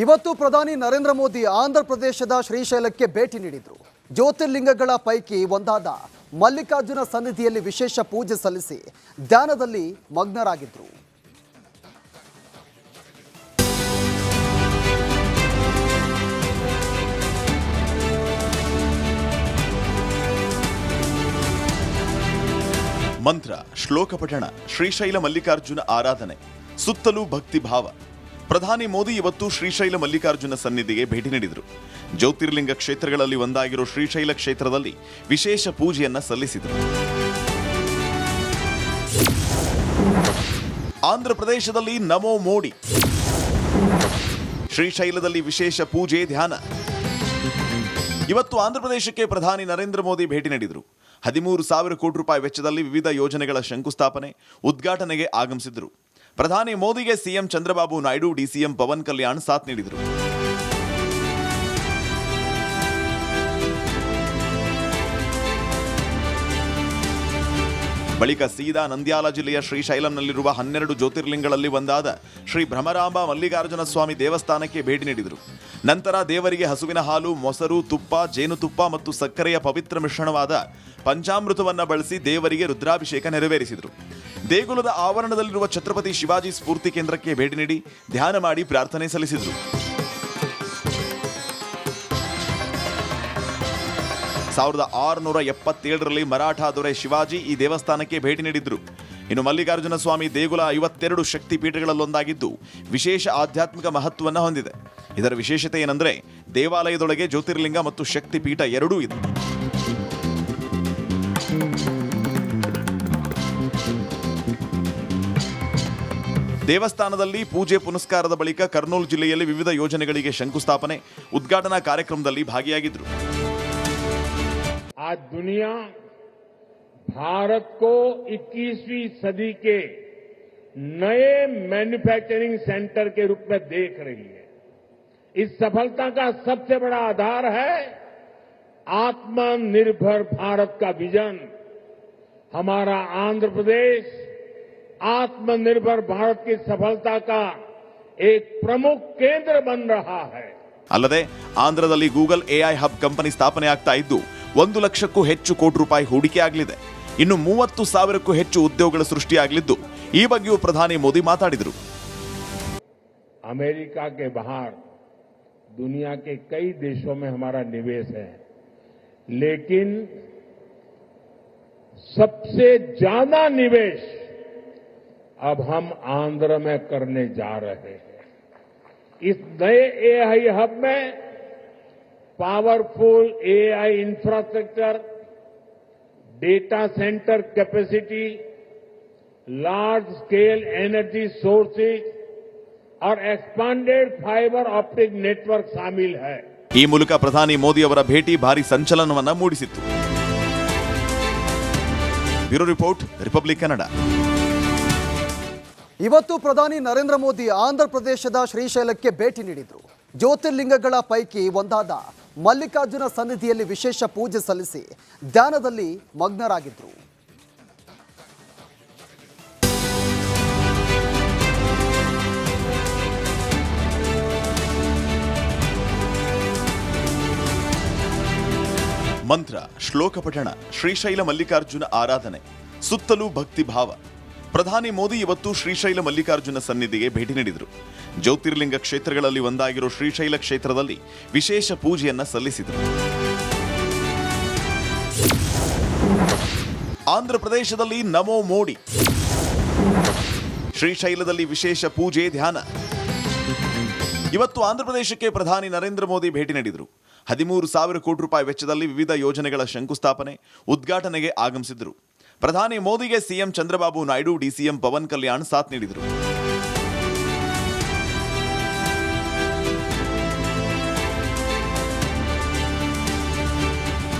ಇವತ್ತು ಪ್ರಧಾನಿ ನರೇಂದ್ರ ಮೋದಿ ಆಂಧ್ರ ಪ್ರದೇಶದ ಶ್ರೀಶೈಲಕ್ಕೆ ಭೇಟಿ ನೀಡಿದರು. ಜ್ಯೋತಿರ್ಲಿಂಗಗಳ ಪೈಕಿ ಒಂದಾದ ಮಲ್ಲಿಕಾರ್ಜುನ ಸನ್ನಿಧಿಯಲ್ಲಿ ವಿಶೇಷ ಪೂಜೆ ಸಲ್ಲಿಸಿ ಧ್ಯಾನದಲ್ಲಿ ಮಗ್ನರಾಗಿದ್ದರು. ಮಂತ್ರ, ಶ್ಲೋಕ ಪಠಣ, ಶ್ರೀಶೈಲ ಮಲ್ಲಿಕಾರ್ಜುನ ಆರಾಧನೆ, ಸುತ್ತಲೂ ಭಕ್ತಿ ಭಾವ. ಪ್ರಧಾನಿ ಮೋದಿ ಇವತ್ತು ಶ್ರೀಶೈಲ ಮಲ್ಲಿಕಾರ್ಜುನ ಸನ್ನಿಧಿಗೆ ಭೇಟಿ ನೀಡಿದರು. ಜ್ಯೋತಿರ್ಲಿಂಗ ಕ್ಷೇತ್ರಗಳಲ್ಲಿ ಒಂದಾಗಿರೋ ಶ್ರೀಶೈಲ ಕ್ಷೇತ್ರದಲ್ಲಿ ವಿಶೇಷ ಪೂಜೆಯನ್ನ ಸಲ್ಲಿಸಿದರು. ಆಂಧ್ರ ಪ್ರದೇಶದಲ್ಲಿ ನಮೋ ಮೋಡಿ, ಶ್ರೀಶೈಲದಲ್ಲಿ ವಿಶೇಷ ಪೂಜೆ ಧ್ಯಾನ. ಇವತ್ತು ಆಂಧ್ರ ಪ್ರದೇಶಕ್ಕೆ ಪ್ರಧಾನಿ ನರೇಂದ್ರ ಮೋದಿ ಭೇಟಿ ನೀಡಿದರು. 13,000 ಕೋಟಿ ರೂಪಾಯಿ ವೆಚ್ಚದಲ್ಲಿ ವಿವಿಧ ಯೋಜನೆಗಳ ಶಂಕುಸ್ಥಾಪನೆ, ಉದ್ಘಾಟನೆಗೆ ಆಗಮಿಸಿದರು. ಪ್ರಧಾನಿ ಮೋದಿಗೆ ಸಿಎಂ ಚಂದ್ರಬಾಬು ನಾಯ್ಡು, ಡಿಸಿಎಂ ಪವನ್ ಕಲ್ಯಾಣ್ ಸಾಥ್ ನೀಡಿದರು. ಬಳಿಕ ಸೀದಾ ನಂದ್ಯಾಲ ಜಿಲ್ಲೆಯ ಶ್ರೀಶೈಲಂನಲ್ಲಿರುವ 12 ಜ್ಯೋತಿರ್ಲಿಂಗಗಳಲ್ಲಿ ಒಂದಾದ ಶ್ರೀ ಭ್ರಮರಾಂಬ ಮಲ್ಲಿಕಾರ್ಜುನ ಸ್ವಾಮಿ ದೇವಸ್ಥಾನಕ್ಕೆ ಭೇಟಿ ನೀಡಿದರು. ನಂತರ ದೇವರಿಗೆ ಹಸುವಿನ ಹಾಲು, ಮೊಸರು, ತುಪ್ಪ, ಜೇನುತುಪ್ಪ ಮತ್ತು ಸಕ್ಕರೆಯ ಪವಿತ್ರ ಮಿಶ್ರಣವಾದ ಪಂಚಾಮೃತವನ್ನ ಬಳಸಿ ದೇವರಿಗೆ ರುದ್ರಾಭಿಷೇಕ ನೆರವೇರಿಸಿದರು. ದೇಗುಲದ ಆವರಣದಲ್ಲಿರುವ ಛತ್ರಪತಿ ಶಿವಾಜಿ ಸ್ಫೂರ್ತಿ ಕೇಂದ್ರಕ್ಕೆ ಭೇಟಿ ನೀಡಿ ಧ್ಯಾನ ಮಾಡಿ ಪ್ರಾರ್ಥನೆ ಸಲ್ಲಿಸಿದರು. 1677ರಲ್ಲಿ ಮರಾಠ ದೊರೆ ಶಿವಾಜಿ ಈ ದೇವಸ್ಥಾನಕ್ಕೆ ಭೇಟಿ ನೀಡಿದ್ರು. ಇನ್ನು ಮಲ್ಲಿಕಾರ್ಜುನ ಸ್ವಾಮಿ ದೇಗುಲ 52 ಶಕ್ತಿ ಪೀಠಗಳಲ್ಲೊಂದಾಗಿದ್ದು ವಿಶೇಷ ಆಧ್ಯಾತ್ಮಿಕ ಮಹತ್ವವನ್ನು ಹೊಂದಿದೆ. ಇದರ ವಿಶೇಷತೆ ಏನಂದ್ರೆ ದೇವಾಲಯದೊಳಗೆ ಜ್ಯೋತಿರ್ಲಿಂಗ ಮತ್ತು ಶಕ್ತಿ ಪೀಠ ಎರಡೂ ಇದೆ. ದೇವಸ್ಥಾನದಲ್ಲಿ ಪೂಜೆ ಪುನಸ್ಕಾರದ ಬಳಿಕ ಕರ್ನೂಲ್ ಜಿಲ್ಲೆಯಲ್ಲಿ ವಿವಿಧ ಯೋಜನೆಗಳಿಗೆ ಶಂಕುಸ್ಥಾಪನೆ, ಉದ್ಘಾಟನಾ ಕಾರ್ಯಕ್ರಮದಲ್ಲಿ ಭಾಗಿಯಾಗಿದ್ದರು. आज दुनिया भारत को 21वीं सदी के नए मैन्युफैक्चरिंग सेंटर के रूप में देख रही है. इस सफलता का सबसे बड़ा आधार है आत्मनिर्भर भारत का विजन. हमारा आंध्र प्रदेश आत्मनिर्भर भारत की सफलता का एक प्रमुख केंद्र बन रहा है. ಅಲ್ಲದೆ ಆಂಧ್ರದಲ್ಲಿ ಗೂಗಲ್ ಎಐ ಹಬ್ ಕಂಪನಿ ಸ್ಥಾಪನೆ ಆಗ್ತಾ ಇದ್ದು 1 ಲಕ್ಷಕ್ಕೂ ಹೆಚ್ಚು ಕೋಟಿ ರೂಪಾಯಿ ಹೂಡಿಕೆ ಆಗಲಿದೆ. ಇನ್ನು 30,000ಕ್ಕೂ ಹೆಚ್ಚು ಉದ್ಯೋಗಗಳ ಸೃಷ್ಟಿಯಾಗಲಿದ್ದು ಈ ಬಗ್ಗೆಯೂ ಪ್ರಧಾನಿ ಮೋದಿ ಮಾತಾಡಿದರು. अमेरिका के बाहर दुनिया के कई देशों में हमारा निवेश है, लेकिन सबसे ज्यादा निवेश अब हम आंध्र में करने जा रहे हैं. इस नए एआई हब में powerful AI infrastructure, data centre capacity, large scale energy sources और एक्सपांडेड फाइबर ऑप्टिक नेटवर्क शामिल है. ಈ ಮೂಲಕ ಪ್ರಧಾನಿ ಮೋದಿ ಅವರ ಭೇಟಿ ಭಾರಿ ಸಂಚಲನವನ್ನ ಮೂಡಿಸಿತ್ತು. Bureau report, Republic Kannada. ಇವತ್ತು ಪ್ರಧಾನಿ ನರೇಂದ್ರ ಮೋದಿ ಆಂಧ್ರ ಪ್ರದೇಶದ ಶ್ರೀಶೈಲಕ್ಕೆ ಭೇಟಿ ನೀಡಿದರು. ಜ್ಯೋತಿರ್ಲಿಂಗಗಳ ಪೈಕಿ ಒಂದಾದ ಮಲ್ಲಿಕಾರ್ಜುನ ಸನ್ನಿಧಿಯಲ್ಲಿ ವಿಶೇಷ ಪೂಜೆ ಸಲ್ಲಿಸಿ ಧ್ಯಾನದಲ್ಲಿ ಮಗ್ನರಾಗಿದ್ದರು. ಮಂತ್ರ, ಶ್ಲೋಕ ಪಠಣ, ಶ್ರೀಶೈಲ ಮಲ್ಲಿಕಾರ್ಜುನ ಆರಾಧನೆ, ಸುತ್ತಲೂ ಭಕ್ತಿ ಭಾವ. ಪ್ರಧಾನಿ ಮೋದಿ ಇವತ್ತು ಶ್ರೀಶೈಲ ಮಲ್ಲಿಕಾರ್ಜುನ ಸನ್ನಿಧಿಗೆ ಭೇಟಿ ನೀಡಿದರು. ಜ್ಯೋತಿರ್ಲಿಂಗ ಕ್ಷೇತ್ರಗಳಲ್ಲಿ ಒಂದಾಗಿರೋ ಶ್ರೀಶೈಲ ಕ್ಷೇತ್ರದಲ್ಲಿ ವಿಶೇಷ ಪೂಜೆಯನ್ನ ಸಲ್ಲಿಸಿದರು. ಆಂಧ್ರ ಪ್ರದೇಶದಲ್ಲಿ ನಮೋ ಮೋಡಿ, ಶ್ರೀಶೈಲದಲ್ಲಿ ವಿಶೇಷ ಪೂಜೆ ಧ್ಯಾನ. ಇವತ್ತು ಆಂಧ್ರ ಪ್ರದೇಶಕ್ಕೆ ಪ್ರಧಾನಿ ನರೇಂದ್ರ ಮೋದಿ ಭೇಟಿ ನೀಡಿದರು. 13,000 ಕೋಟಿ ರೂಪಾಯಿ ವೆಚ್ಚದಲ್ಲಿ ವಿವಿಧ ಯೋಜನೆಗಳ ಶಂಕುಸ್ಥಾಪನೆ, ಉದ್ಘಾಟನೆಗೆ ಆಗಮಿಸಿದರು. ಪ್ರಧಾನಿ ಮೋದಿಗೆ ಸಿಎಂ ಚಂದ್ರಬಾಬು ನಾಯ್ಡು, ಡಿಸಿಎಂ ಪವನ್ ಕಲ್ಯಾಣ್ ಸಾಥ್ ನೀಡಿದರು.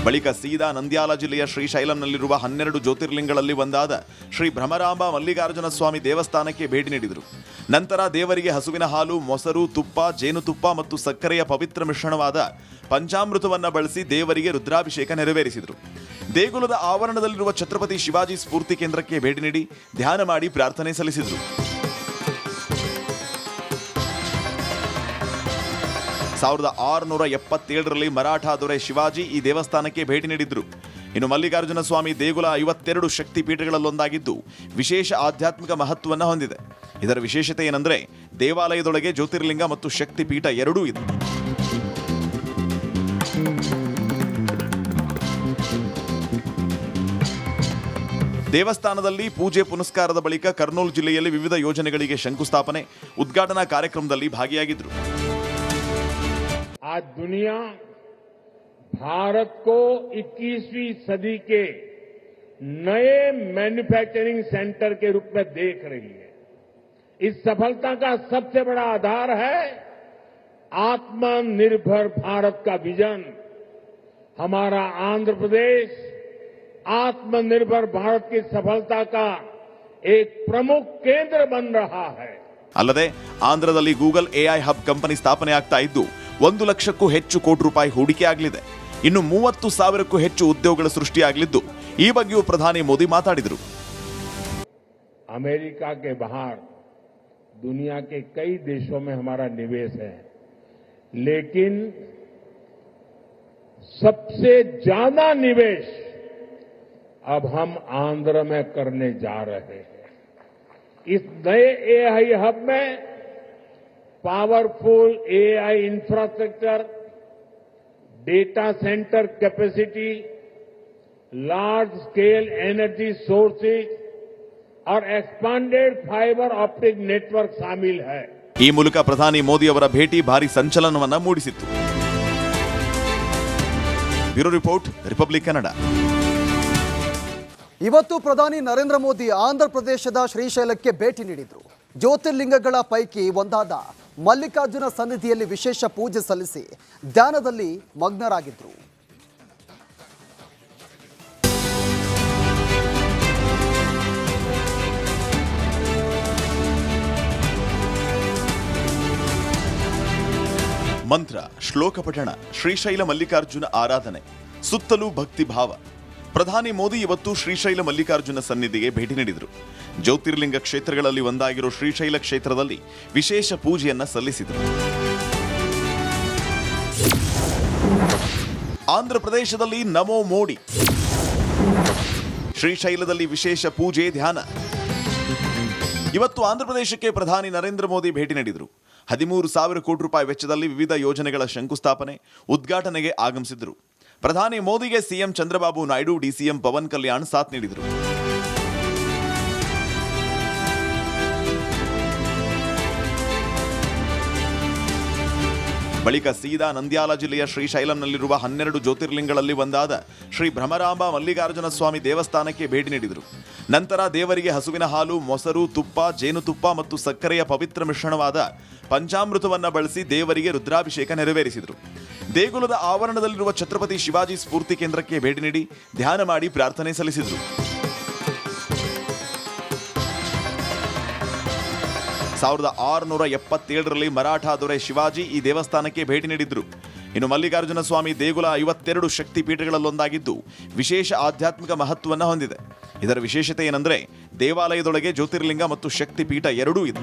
ಬಳಿಕ ಸೀದಾ ನಂದ್ಯಾಲ ಜಿಲ್ಲೆಯ ಶ್ರೀಶೈಲಂನಲ್ಲಿರುವ 12 ಜ್ಯೋತಿರ್ಲಿಂಗಗಳಲ್ಲಿ ಒಂದಾದ ಶ್ರೀ ಭ್ರಮರಾಂಬ ಮಲ್ಲಿಕಾರ್ಜುನ ಸ್ವಾಮಿ ದೇವಸ್ಥಾನಕ್ಕೆ ಭೇಟಿ ನೀಡಿದರು. ನಂತರ ದೇವರಿಗೆ ಹಸುವಿನ ಹಾಲು, ಮೊಸರು, ತುಪ್ಪ, ಜೇನುತುಪ್ಪ ಮತ್ತು ಸಕ್ಕರೆಯ ಪವಿತ್ರ ಮಿಶ್ರಣವಾದ ಪಂಚಾಮೃತವನ್ನ ಬಳಸಿ ದೇವರಿಗೆ ರುದ್ರಾಭಿಷೇಕ ನೆರವೇರಿಸಿದರು. ದೇಗುಲದ ಆವರಣದಲ್ಲಿರುವ ಛತ್ರಪತಿ ಶಿವಾಜಿ ಸ್ಫೂರ್ತಿ ಕೇಂದ್ರಕ್ಕೆ ಭೇಟಿ ನೀಡಿ ಧ್ಯಾನ ಮಾಡಿ ಪ್ರಾರ್ಥನೆ ಸಲ್ಲಿಸಿದರು. 1677ರಲ್ಲಿ ಮರಾಠ ದೊರೆ ಶಿವಾಜಿ ಈ ದೇವಸ್ಥಾನಕ್ಕೆ ಭೇಟಿ ನೀಡಿದ್ರು. ಇನ್ನು ಮಲ್ಲಿಕಾರ್ಜುನ ಸ್ವಾಮಿ ದೇಗುಲ 52 ಶಕ್ತಿ ಪೀಠಗಳಲ್ಲೊಂದಾಗಿದ್ದು ವಿಶೇಷ ಆಧ್ಯಾತ್ಮಿಕ ಮಹತ್ವವನ್ನು ಹೊಂದಿದೆ. ಇದರ ವಿಶೇಷತೆ ಏನಂದ್ರೆ ದೇವಾಲಯದೊಳಗೆ ಜ್ಯೋತಿರ್ಲಿಂಗ ಮತ್ತು ಶಕ್ತಿ ಪೀಠ ಎರಡೂ ಇದೆ. ದೇವಸ್ಥಾನದಲ್ಲಿ ಪೂಜೆ ಪುನಸ್ಕಾರದ ಬಳಿಕ ಕರ್ನೂಲು ಜಿಲ್ಲೆಯಲ್ಲಿ ವಿವಿಧ ಯೋಜನೆಗಳಿಗೆ ಶಂಕುಸ್ಥಾಪನೆ, ಉದ್ಘಾಟನಾ ಕಾರ್ಯಕ್ರಮದಲ್ಲಿ ಭಾಗಿಯಾಗಿದ್ದರು. आज दुनिया भारत को 21वीं सदी के नए मैन्युफैक्चरिंग सेंटर के रूप में देख रही है. इस सफलता का सबसे बड़ा आधार है आत्मनिर्भर भारत का विजन. हमारा आंध्र प्रदेश आत्मनिर्भर भारत की सफलता का एक प्रमुख केंद्र बन रहा है. ಅಲ್ಲದೆ ಆಂಧ್ರದಲ್ಲಿ ಗೂಗಲ್ ಎಐ ಹಬ್ ಕಂಪನಿ ಸ್ಥಾಪನೆ ಆಗ್ತಾ ಇದ್ದು 1 ಲಕ್ಷಕ್ಕೂ ಹೆಚ್ಚು ಕೋಟಿ ರೂಪಾಯಿ ಹೂಡಿಕೆ ಆಗಲಿದೆ. ಇನ್ನು 30,000ಕ್ಕೂ ಹೆಚ್ಚು ಉದ್ಯೋಗಗಳ ಸೃಷ್ಟಿಯಾಗಲಿದ್ದು ಈ ಬಗ್ಗೆಯೂ ಪ್ರಧಾನಿ ಮೋದಿ ಮಾತಾಡಿದರು. अमेरिका के बाहर दुनिया के कई देशों में हमारा निवेश है, लेकिन सबसे ज्यादा निवेश अब हम आंध्र में करने जा रहे हैं. इस नए एआई हब में powerful AI infrastructure, data centre capacity, large scale energy sources और एक्सपांडेड फाइबर ऑप्टिक नेटवर्क शामिल है. ಈ ಮೂಲಕ ಪ್ರಧಾನಿ ಮೋದಿ ಅವರ ಭೇಟಿ ಭಾರಿ ಸಂಚಲನವನ್ನ ಮೂಡಿಸಿತ್ತು. Bureau report, Republic Kannada. ಇವತ್ತು ಪ್ರಧಾನಿ ನರೇಂದ್ರ ಮೋದಿ ಆಂಧ್ರ ಪ್ರದೇಶದ ಶ್ರೀಶೈಲಕ್ಕೆ ಭೇಟಿ ನೀಡಿದರು. ಜ್ಯೋತಿರ್ಲಿಂಗಗಳ ಪೈಕಿ ಒಂದಾದ ಮಲ್ಲಿಕಾರ್ಜುನ ಸನ್ನಿಧಿಯಲ್ಲಿ ವಿಶೇಷ ಪೂಜೆ ಸಲ್ಲಿಸಿ ಧ್ಯಾನದಲ್ಲಿ ಮಗ್ನರಾಗಿದ್ದರು. ಮಂತ್ರ, ಶ್ಲೋಕ ಪಠಣ, ಶ್ರೀಶೈಲ ಮಲ್ಲಿಕಾರ್ಜುನ ಆರಾಧನೆ, ಸುತ್ತಲೂ ಭಕ್ತಿ ಭಾವ. ಪ್ರಧಾನಿ ಮೋದಿ ಇವತ್ತು ಶ್ರೀಶೈಲ ಮಲ್ಲಿಕಾರ್ಜುನ ಸನ್ನಿಧಿಗೆ ಭೇಟಿ ನೀಡಿದರು. ಜ್ಯೋತಿರ್ಲಿಂಗ ಕ್ಷೇತ್ರಗಳಲ್ಲಿ ಒಂದಾಗಿರೋ ಶ್ರೀಶೈಲ ಕ್ಷೇತ್ರದಲ್ಲಿ ವಿಶೇಷ ಪೂಜೆಯನ್ನ ಸಲ್ಲಿಸಿದರು. ಆಂಧ್ರ ಪ್ರದೇಶದಲ್ಲಿ ನಮೋ ಮೋಡಿ, ಶ್ರೀಶೈಲದಲ್ಲಿ ವಿಶೇಷ ಪೂಜೆ, ಧ್ಯಾನ. ಇವತ್ತು ಆಂಧ್ರ ಪ್ರದೇಶಕ್ಕೆ ಪ್ರಧಾನಿ ನರೇಂದ್ರ ಮೋದಿ ಭೇಟಿ ನೀಡಿದರು. 13,000 ಕೋಟಿ ರೂಪಾಯಿ ವೆಚ್ಚದಲ್ಲಿ ವಿವಿಧ ಯೋಜನೆಗಳ ಶಂಕುಸ್ಥಾಪನೆ, ಉದ್ಘಾಟನೆಗೆ ಆಗಮಿಸಿದರು. ಪ್ರಧಾನಿ ಮೋದಿಗೆ ಸಿಎಂ ಚಂದ್ರಬಾಬು ನಾಯ್ಡು, ಡಿಸಿಎಂ ಪವನ್ ಕಲ್ಯಾಣ್ ಸಾಥ್ ನೀಡಿದರು. ಬಳಿಕ ಸೀದಾ ನಂದ್ಯಾಲ ಜಿಲ್ಲೆಯ ಶ್ರೀಶೈಲಂನಲ್ಲಿರುವ 12 ಜ್ಯೋತಿರ್ಲಿಂಗಗಳಲ್ಲಿ ಒಂದಾದ ಶ್ರೀ ಭ್ರಮರಾಂಬ ಮಲ್ಲಿಕಾರ್ಜುನ ಸ್ವಾಮಿ ದೇವಸ್ಥಾನಕ್ಕೆ ಭೇಟಿ ನೀಡಿದರು. ನಂತರ ದೇವರಿಗೆ ಹಸುವಿನ ಹಾಲು, ಮೊಸರು, ತುಪ್ಪ, ಜೇನುತುಪ್ಪ ಮತ್ತು ಸಕ್ಕರೆಯ ಪವಿತ್ರ ಮಿಶ್ರಣವಾದ ಪಂಚಾಮೃತವನ್ನ ಬಳಸಿ ದೇವರಿಗೆ ರುದ್ರಾಭಿಷೇಕ ನೆರವೇರಿಸಿದರು. ದೇಗುಲದ ಆವರಣದಲ್ಲಿರುವ ಛತ್ರಪತಿ ಶಿವಾಜಿ ಸ್ಫೂರ್ತಿ ಕೇಂದ್ರಕ್ಕೆ ಭೇಟಿ ನೀಡಿ ಧ್ಯಾನ ಮಾಡಿ ಪ್ರಾರ್ಥನೆ ಸಲ್ಲಿಸಿದರು. 1677ರಲ್ಲಿ ಮರಾಠ ದೊರೆ ಶಿವಾಜಿ ಈ ದೇವಸ್ಥಾನಕ್ಕೆ ಭೇಟಿ ನೀಡಿದ್ರು. ಇನ್ನು ಮಲ್ಲಿಕಾರ್ಜುನ ಸ್ವಾಮಿ ದೇಗುಲ 52 ಶಕ್ತಿ ಪೀಠಗಳಲ್ಲೊಂದಾಗಿದ್ದು ವಿಶೇಷ ಆಧ್ಯಾತ್ಮಿಕ ಮಹತ್ವವನ್ನು ಹೊಂದಿದೆ. ಇದರ ವಿಶೇಷತೆ ಏನಂದ್ರೆ ದೇವಾಲಯದೊಳಗೆ ಜ್ಯೋತಿರ್ಲಿಂಗ ಮತ್ತು ಶಕ್ತಿ ಪೀಠ ಎರಡೂ ಇದೆ.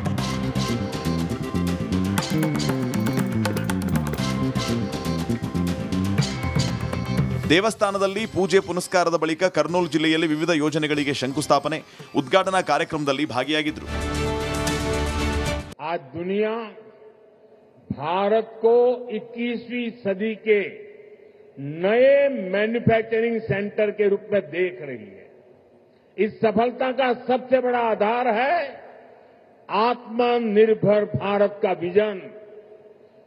ದೇವಸ್ಥಾನದಲ್ಲಿ ಪೂಜೆ ಪುನಸ್ಕಾರದ ಬಳಿಕ ಕರ್ನೂಲು ಜಿಲ್ಲೆಯಲ್ಲಿ ವಿವಿಧ ಯೋಜನೆಗಳಿಗೆ ಶಂಕುಸ್ಥಾಪನೆ, ಉದ್ಘಾಟನಾ ಕಾರ್ಯಕ್ರಮದಲ್ಲಿ ಭಾಗಿಯಾಗಿದ್ದರು. आज दुनिया भारत को 21वीं सदी के नए मैन्युफैक्चरिंग सेंटर के रूप में देख रही है. इस सफलता का सबसे बड़ा आधार है आत्मनिर्भर भारत का विजन.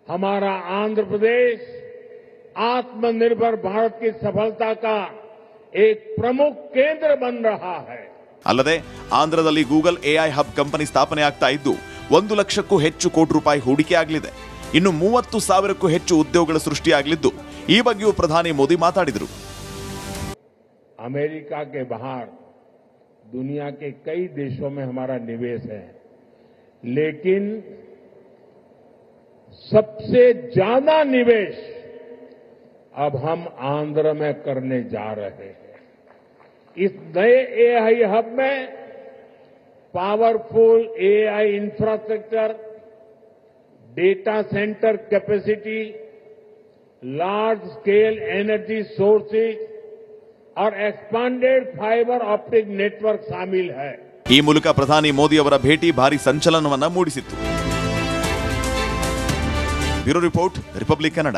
हमारा आंध्र प्रदेश आत्मनिर्भर भारत की सफलता का एक प्रमुख केंद्र बन रहा है. ಅಲ್ಲದೆ ಆಂಧ್ರದಲ್ಲಿ ಗೂಗಲ್ ಎಐ ಹಬ್ ಕಂಪನಿ ಸ್ಥಾಪನೆ ಆಗ್ತಾ ಇದ್ದು 1 ಲಕ್ಷಕ್ಕೂ ಹೆಚ್ಚು ಕೋಟಿ ರೂಪಾಯಿ ಹೂಡಿಕೆ ಆಗಲಿದೆ. ಇನ್ನು 30,000ಕ್ಕೂ ಹೆಚ್ಚು ಉದ್ಯೋಗಗಳ ಸೃಷ್ಟಿಯಾಗಲಿದ್ದು ಈ ಬಗ್ಗೆಯೂ ಪ್ರಧಾನಿ ಮೋದಿ ಮಾತಾಡಿದರು. अमेरिका के बाहर दुनिया के कई देशों में हमारा निवेश है, लेकिन सबसे ज्यादा निवेश अब हम आंध्र में करने जा रहे हैं. इस नए एआई हब में powerful AI infrastructure, data centre capacity, large scale energy sources और एक्सपांडेड फाइबर ऑप्टिक नेटवर्क शामिल है। ಈ ಮೂಲಕ ಪ್ರಧಾನಿ ಮೋದಿ ಅವರ ಭೇಟಿ ಭಾರಿ ಸಂಚಲನವನ್ನ ಮೂಡಿಸಿತ್ತು. Bureau report, Republic Kannada.